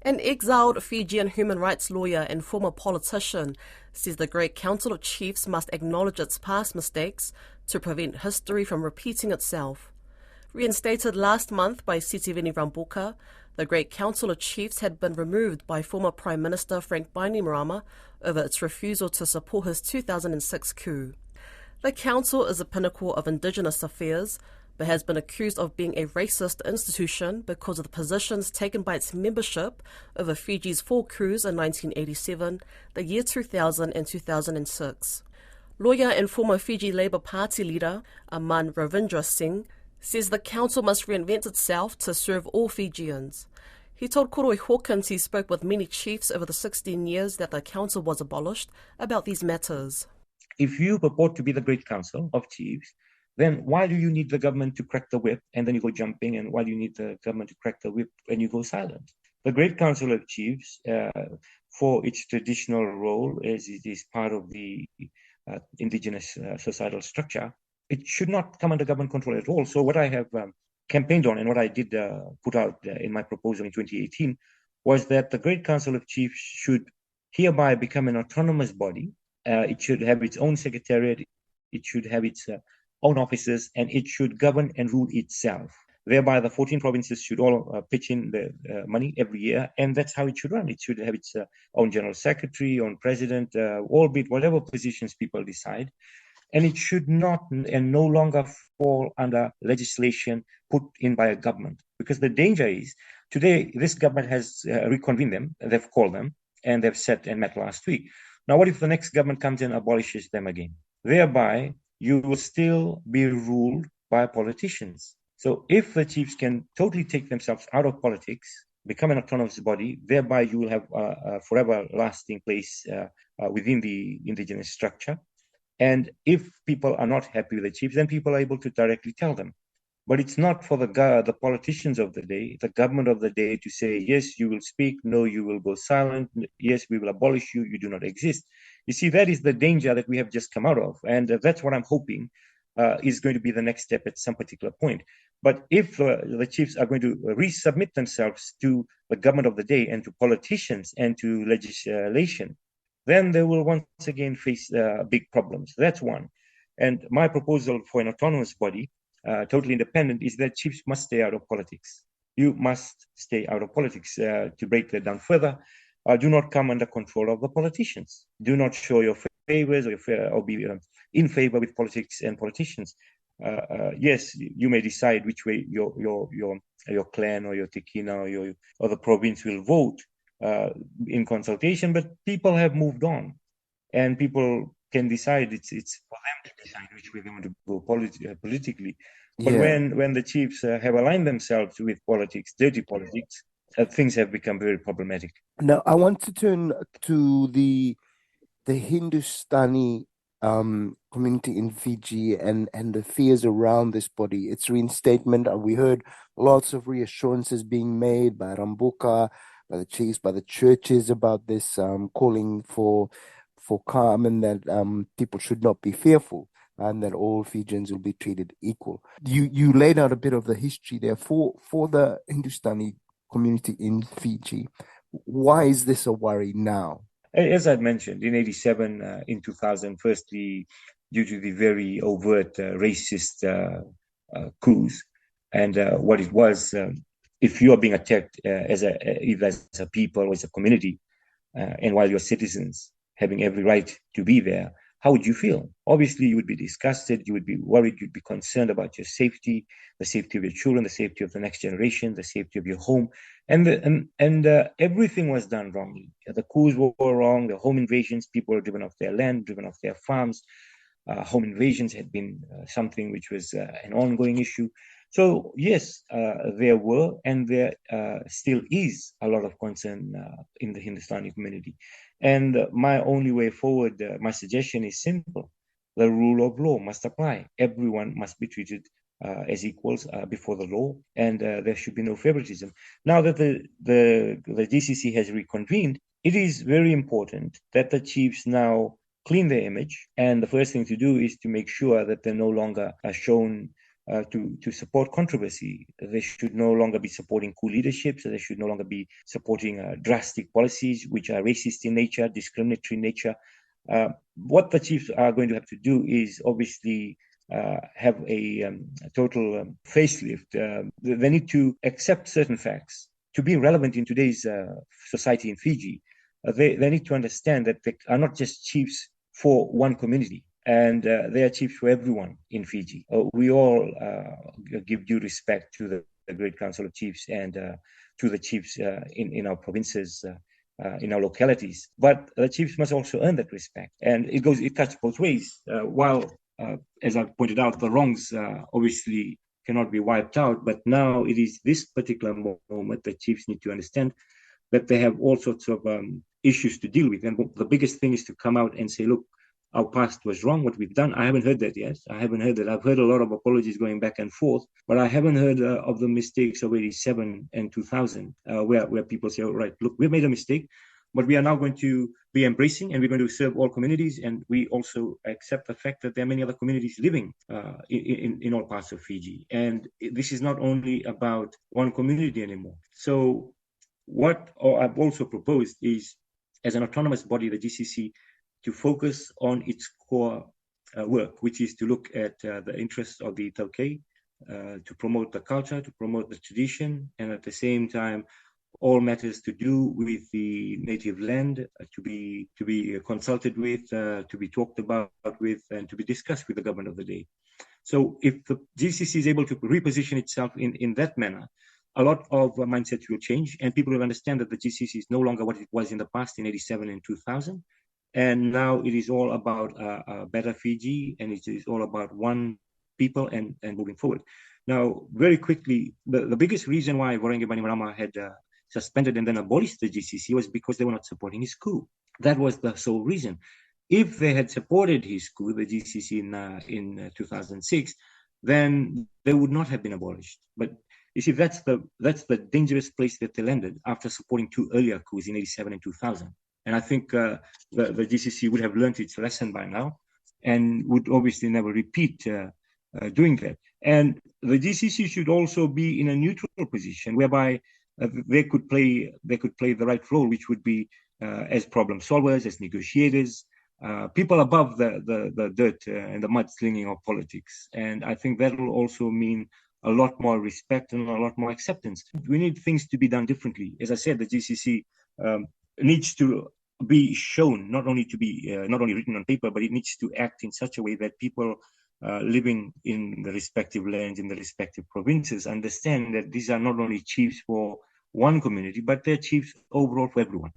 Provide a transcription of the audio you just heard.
An exiled Fijian human rights lawyer and former politician says the Great Council of Chiefs must acknowledge its past mistakes to prevent history from repeating itself. Reinstated last month by Sitiveni Rambuka, the Great Council of Chiefs had been removed by former Prime Minister Frank Bainimarama over its refusal to support his 2006 coup. The council is a pinnacle of Indigenous affairs, but has been accused of being a racist institution because of the positions taken by its membership over Fiji's four coups in 1987, the year 2000 and 2006. Lawyer and former Fiji Labour Party leader Aman Ravindra Singh says the council must reinvent itself to serve all Fijians. He told Koroi Hawkins he spoke with many chiefs over the 16 years that the council was abolished about these matters. If you purport to be the Great Council of Chiefs, then why do you need the government to crack the whip and then you go jumping? And why do you need the government to crack the whip and you go silent? The Great Council of Chiefs, for its traditional role as it is part of the indigenous societal structure, it should not come under government control at all. So what I have campaigned on and what I did put out in my proposal in 2018 was that the Great Council of Chiefs should hereby become an autonomous body. It should have its own secretariat, it should have its own offices, and it should govern and rule itself. Thereby, the 14 provinces should all pitch in the money every year, and that's how it should run. It should have its own general secretary, own president, albeit whatever positions people decide. And it should not and no longer fall under legislation put in by a government. Because the danger is, today, this government has reconvened them, they've called them, and they've sat and met last week. Now, what if the next government comes and abolishes them again? Thereby, you will still be ruled by politicians. So if the chiefs can totally take themselves out of politics, become an autonomous body, thereby you will have a forever lasting place within the indigenous structure. And if people are not happy with the chiefs, then people are able to directly tell them. But it's not for the politicians of the day, the government of the day, to say, yes, you will speak, no, you will go silent, yes, we will abolish you, you do not exist. You see, that is the danger that we have just come out of. And that's what I'm hoping is going to be the next step at some particular point. But if the chiefs are going to resubmit themselves to the government of the day and to politicians and to legislation, then they will once again face big problems. That's one. And my proposal for an autonomous body, totally independent, is that chiefs must stay out of politics. You must stay out of politics. To break that down further, do not come under control of the politicians. Do not show your favors or be in favor with politics and politicians. Yes, you may decide which way your clan or your tikina or the province will vote in consultation, but people have moved on, and people can decide. It's for them to decide which way they want to go politically. But when the chiefs have aligned themselves with politics, dirty politics, things have become very problematic. Now, I want to turn to the Hindustani community in Fiji and the fears around this body. Its reinstatement, we heard lots of reassurances being made by Rambuka, by the chiefs, by the churches about this, calling for calm and that people should not be fearful and that all Fijians will be treated equal. You laid out a bit of the history there for the Hindustani community in Fiji. Why is this a worry now? As I mentioned, in 87, in 2000, firstly, due to the very overt racist coups, and what it was, if you are being attacked either as a people or as a community, and while you're citizens having every right to be there, how would you feel? Obviously, you would be disgusted, you would be worried, you'd be concerned about your safety, the safety of your children, the safety of the next generation, the safety of your home. And everything was done wrongly. The coups were wrong, the home invasions, people were driven off their land, driven off their farms. Home invasions had been something which was an ongoing issue. So yes, there were and there still is a lot of concern in the Hindustani community. And my only way forward, my suggestion is simple. The rule of law must apply. Everyone must be treated as equals before the law, and there should be no favoritism. Now that the GCC has reconvened, it is very important that the chiefs now clean their image. And the first thing to do is to make sure that they're no longer shown to support controversy. They should no longer be supporting coup leaderships. They should no longer be supporting drastic policies which are racist in nature, discriminatory in nature. What the chiefs are going to have to do is obviously have a total facelift. They need to accept certain facts to be relevant in today's society in Fiji. They need to understand that they are not just chiefs for one community, and they are chiefs for everyone in Fiji. We all give due respect to the Great Council of Chiefs and to the chiefs in our provinces, in our localities. But the chiefs must also earn that respect, and it cuts both ways. While, as I pointed out, the wrongs obviously cannot be wiped out, but now it is this particular moment that chiefs need to understand that they have all sorts of issues to deal with. And the biggest thing is to come out and say, look, our past was wrong, what we've done. I haven't heard that yet. I haven't heard that. I've heard a lot of apologies going back and forth, but I haven't heard of the mistakes of 87 and 2000, where people say, all right, look, we made a mistake, but we are now going to be embracing and we're going to serve all communities. And we also accept the fact that there are many other communities living in all parts of Fiji. And this is not only about one community anymore. So what I've also proposed is, as an autonomous body, the GCC, to focus on its core work, which is to look at the interests of the Tauke, to promote the culture, to promote the tradition, and at the same time, all matters to do with the native land to be consulted with, to be talked about with, and to be discussed with the government of the day. So if the GCC is able to reposition itself in that manner, a lot of mindsets will change, and people will understand that the GCC is no longer what it was in the past in 87 and 2000. And now it is all about a better Fiji, and it is all about one people and moving forward. Now, very quickly, the biggest reason why Vorenga Bainimarama had suspended and then abolished the GCC was because they were not supporting his coup. That was the sole reason. If they had supported his coup, the GCC in 2006, then they would not have been abolished. But you see, that's the dangerous place that they landed after supporting two earlier coups in 87 and 2000. And I think the GCC would have learned its lesson by now and would obviously never repeat doing that. And the GCC should also be in a neutral position whereby they could play the right role, which would be as problem solvers, as negotiators, people above the dirt and the mudslinging of politics. And I think that will also mean a lot more respect and a lot more acceptance. We need things to be done differently. As I said, the GCC needs to be shown, not only written on paper, but it needs to act in such a way that people living in the respective lands, in the respective provinces, understand that these are not only chiefs for one community, but they're chiefs overall for everyone.